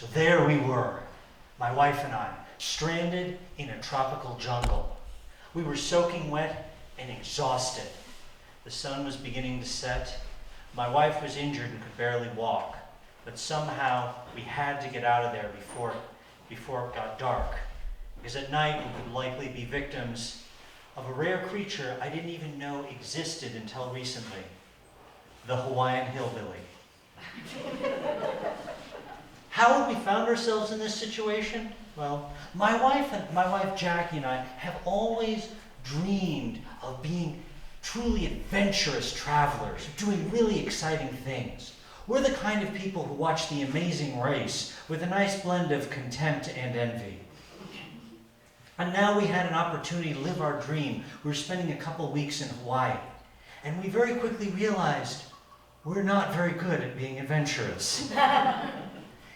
So there we were, my wife and I, stranded in a tropical jungle. We were soaking wet and exhausted. The sun was beginning to set. My wife was injured and could barely walk, but somehow we had to get out of there before it got dark, because at night we could likely be victims of a rare creature I didn't even know existed until recently, the Hawaiian hillbilly. How had we found ourselves in this situation? Well, my wife Jackie and I have always dreamed of being truly adventurous travelers, doing really exciting things. We're the kind of people who watch The Amazing Race with a nice blend of contempt and envy. And now we had an opportunity to live our dream. We were spending a couple weeks in Hawaii, and we very quickly realized we're not very good at being adventurous.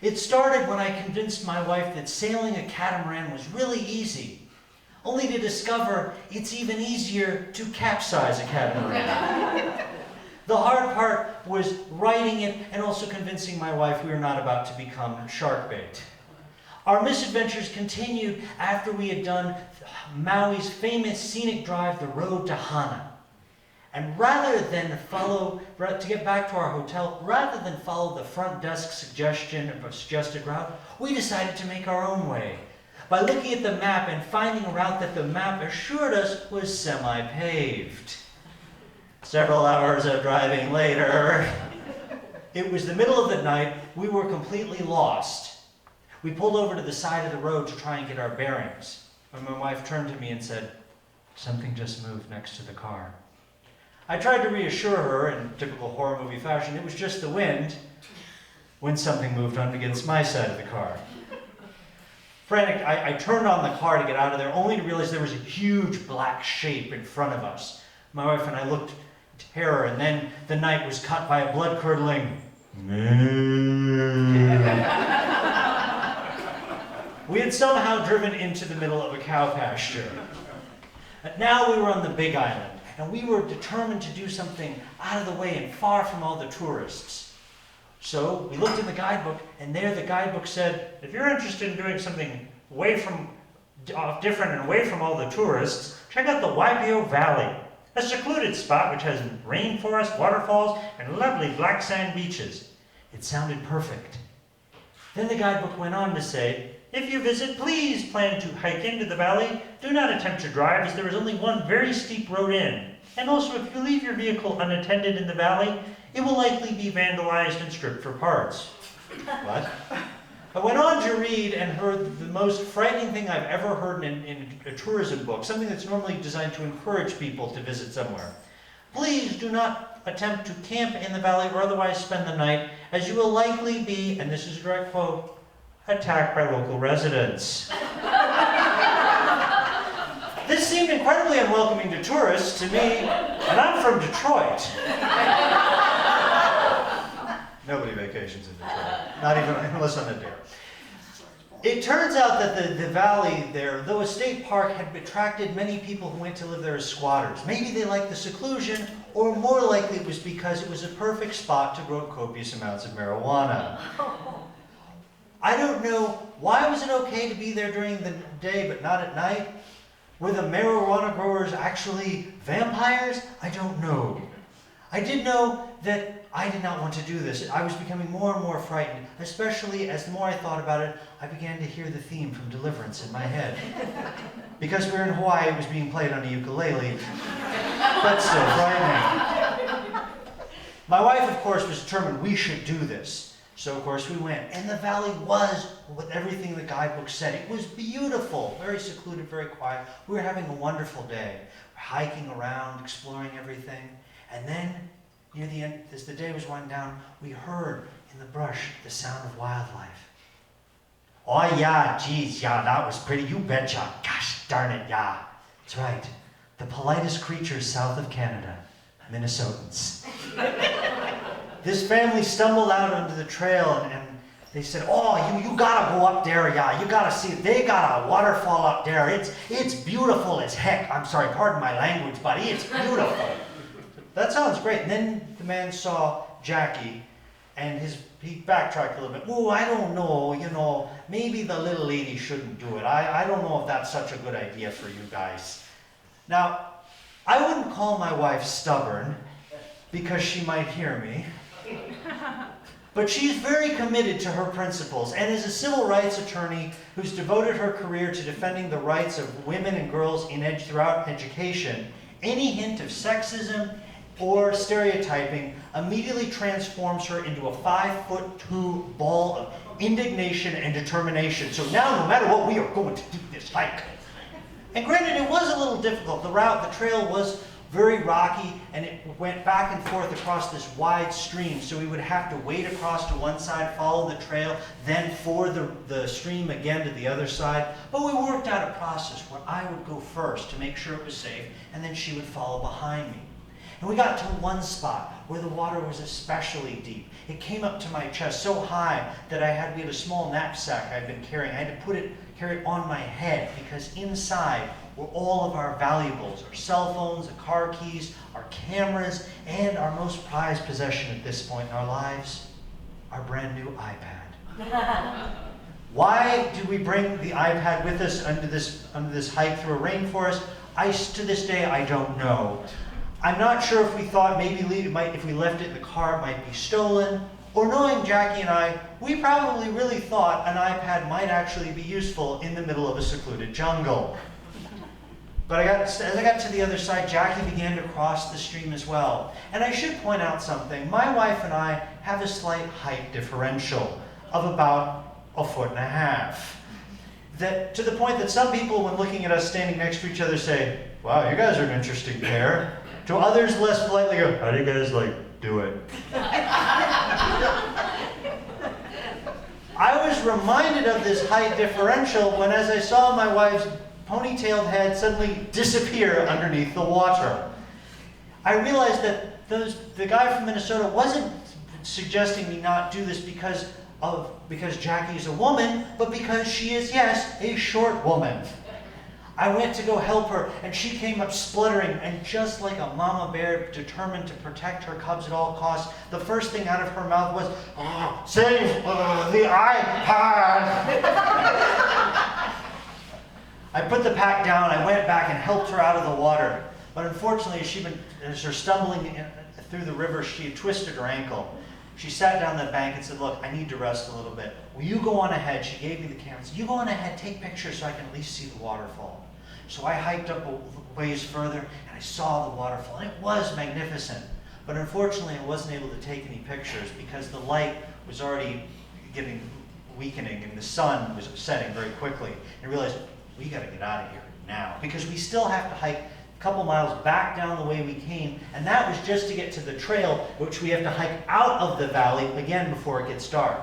It started when I convinced my wife that sailing a catamaran was really easy, only to discover it's even easier to capsize a catamaran. The hard part was writing it and also convincing my wife we were not about to become shark bait. Our misadventures continued after we had done Maui's famous scenic drive, the road to Hana. And rather than to get back to our hotel, rather than follow the front desk suggested route, we decided to make our own way by looking at the map and finding a route that the map assured us was semi-paved. Several hours of driving later, it was the middle of the night. We were completely lost. We pulled over to the side of the road to try and get our bearings. And my wife turned to me and said, "Something just moved next to the car." I tried to reassure her in typical horror movie fashion. It was just the wind, when something moved on against my side of the car. Frantic, I turned on the car to get out of there, only to realize there was a huge black shape in front of us. My wife and I looked in terror, and then the night was cut by a blood-curdling moo. We had somehow driven into the middle of a cow pasture. Now we were on the Big Island, and we were determined to do something out of the way and far from all the tourists. So we looked in the guidebook, and there the guidebook said, if you're interested in doing something different and away from all the tourists, check out the Waipio Valley, a secluded spot which has rainforest, waterfalls, and lovely black sand beaches. It sounded perfect. Then the guidebook went on to say, if you visit, please plan to hike into the valley. Do not attempt to drive, as there is only one very steep road in. And also, if you leave your vehicle unattended in the valley, it will likely be vandalized and stripped for parts. What? I went on to read and heard the most frightening thing I've ever heard in a tourism book, something that's normally designed to encourage people to visit somewhere. Please do not attempt to camp in the valley or otherwise spend the night, as you will likely be, and this is a direct quote, attacked by local residents. This seemed incredibly unwelcoming to tourists to me, and I'm from Detroit. Nobody vacations in Detroit, not even unless on a dare. It turns out that the valley there, though a state park, had attracted many people who went to live there as squatters. Maybe they liked the seclusion, or more likely it was because it was a perfect spot to grow copious amounts of marijuana. I don't know, why was it okay to be there during the day but not at night? Were the marijuana growers actually vampires? I don't know. I did know that I did not want to do this. I was becoming more and more frightened, especially as the more I thought about it, I began to hear the theme from Deliverance in my head. Because we were in Hawaii, it was being played on a ukulele, but still frightening. My wife, of course, was determined we should do this. So, of course, we went. And the valley was with everything the guidebook said. It was beautiful, very secluded, very quiet. We were having a wonderful day. We're hiking around, exploring everything. And then, near the end, as the day was winding down, we heard in the brush the sound of wildlife. Oh, yeah, geez, yeah, that was pretty. You betcha. Gosh darn it, yeah. That's right. The politest creatures south of Canada, Minnesotans. This family stumbled out onto the trail and they said, oh, you gotta go up there, yeah, you gotta see it. They got a waterfall up there. It's beautiful as heck. I'm sorry, pardon my language, buddy. It's beautiful. That sounds great. And then the man saw Jackie and he backtracked a little bit. Oh, I don't know, you know, maybe the little lady shouldn't do it. I don't know if that's such a good idea for you guys. Now, I wouldn't call my wife stubborn because she might hear me. But she's very committed to her principles, and is a civil rights attorney who's devoted her career to defending the rights of women and girls throughout education. Any hint of sexism or stereotyping immediately transforms her into a 5'2" ball of indignation and determination. So now, no matter what, we are going to do this hike. And granted, it was a little difficult. The trail was very rocky, and it went back and forth across this wide stream, so we would have to wade across to one side, follow the trail, then ford the stream again to the other side. But we worked out a process where I would go first to make sure it was safe, and then she would follow behind me. And we got to one spot where the water was especially deep. It came up to my chest so high that we had a small knapsack I'd been carrying. I had to carry it on my head, because inside were all of our valuables, our cell phones, the car keys, our cameras, and our most prized possession at this point in our lives, our brand new iPad. Why did we bring the iPad with us under this hike through a rainforest? To this day, I don't know. I'm not sure if we thought maybe if we left it in the car, it might be stolen. Or knowing Jackie and I, we probably really thought an iPad might actually be useful in the middle of a secluded jungle. But as I got to the other side, Jackie began to cross the stream as well. And I should point out something. My wife and I have a slight height differential of about 1.5 feet. To the point that some people, when looking at us standing next to each other, say, "Wow, you guys are an interesting pair." To others, less politely, go, "How do you guys do it?" I was reminded of this height differential when, as I saw my wife's ponytailed head suddenly disappear underneath the water. I realized that the guy from Minnesota wasn't suggesting me not do this because Jackie is a woman, but because she is, yes, a short woman. I went to go help her, and she came up spluttering, and just like a mama bear determined to protect her cubs at all costs, the first thing out of her mouth was, "Oh, save the iPad!" I put the pack down, I went back and helped her out of the water. But unfortunately, as she was stumbling through the river, she had twisted her ankle. She sat down the bank and said, "Look, I need to rest a little bit. Will you go on ahead?" She gave me the camera and said, "You go on ahead, take pictures so I can at least see the waterfall." So I hiked up a ways further, and I saw the waterfall, and it was magnificent. But unfortunately, I wasn't able to take any pictures because the light was already weakening, and the sun was setting very quickly. And I realized, we got to get out of here now, because we still have to hike a couple miles back down the way we came, and that was just to get to the trail, which we have to hike out of the valley again before it gets dark.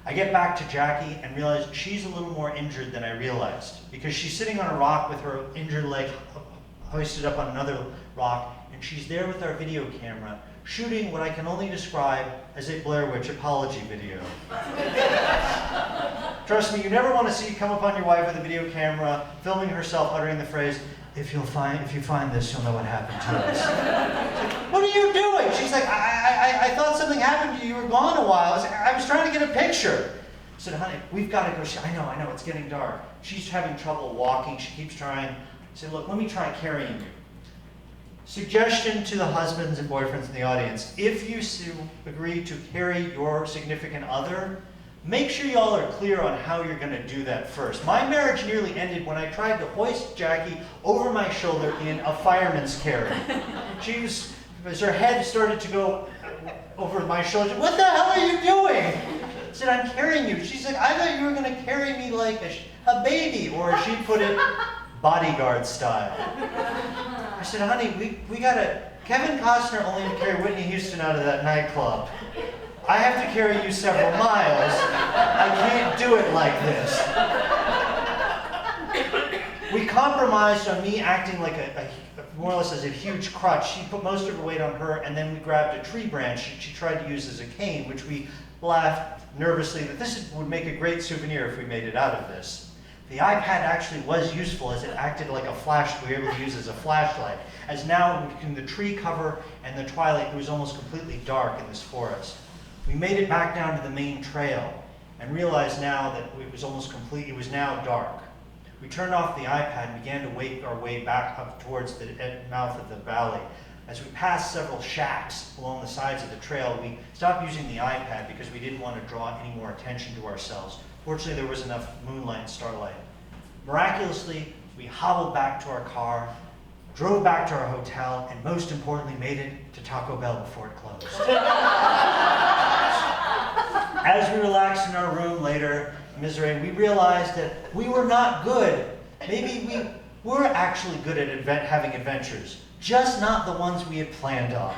I get back to Jackie and realize she's a little more injured than I realized, because she's sitting on a rock with her injured leg hoisted up on another rock, and she's there with our video camera, shooting what I can only describe as a Blair Witch apology video. Trust me, you never want to see come upon your wife with a video camera, filming herself uttering the phrase, if you find this, you'll know what happened to us." "What are you doing?" She's like, I thought something happened to you. You were gone a while. I was trying to get a picture. I said, "Honey, we've got to go." I know, it's getting dark. She's having trouble walking. She keeps trying. I said, "Look, let me try carrying you." Suggestion to the husbands and boyfriends in the audience: if you agree to carry your significant other, make sure y'all are clear on how you're going to do that first. My marriage nearly ended when I tried to hoist Jackie over my shoulder in a fireman's carry. As her head started to go over my shoulder, "What the hell are you doing?" I said, "I'm carrying you." She's like, "I thought you were going to carry me like a baby," or as she put it, bodyguard style. I said, "Honey, we got to, Kevin Costner only had to carry Whitney Houston out of that nightclub. I have to carry you several miles. I can't do it like this." We compromised on me acting like more or less as a huge crutch. She put most of her weight on her, and then we grabbed a tree branch she tried to use as a cane, which we laughed nervously that this would make a great souvenir if we made it out of this. The iPad actually was useful, as it acted like a flash we were able to use as a flashlight, as now between the tree cover and the twilight, it was almost completely dark in this forest. We made it back down to the main trail and realized now that it was almost complete. It was now dark. We turned off the iPad and began to make our way back up towards the mouth of the valley. As we passed several shacks along the sides of the trail, we stopped using the iPad because we didn't want to draw any more attention to ourselves. Fortunately, there was enough moonlight and starlight. Miraculously, we hobbled back to our car, drove back to our hotel, and most importantly, made it to Taco Bell before it closed. As we relaxed in our room later in Missouri, we realized that we were not good. Maybe we were actually good at having adventures, just not the ones we had planned on.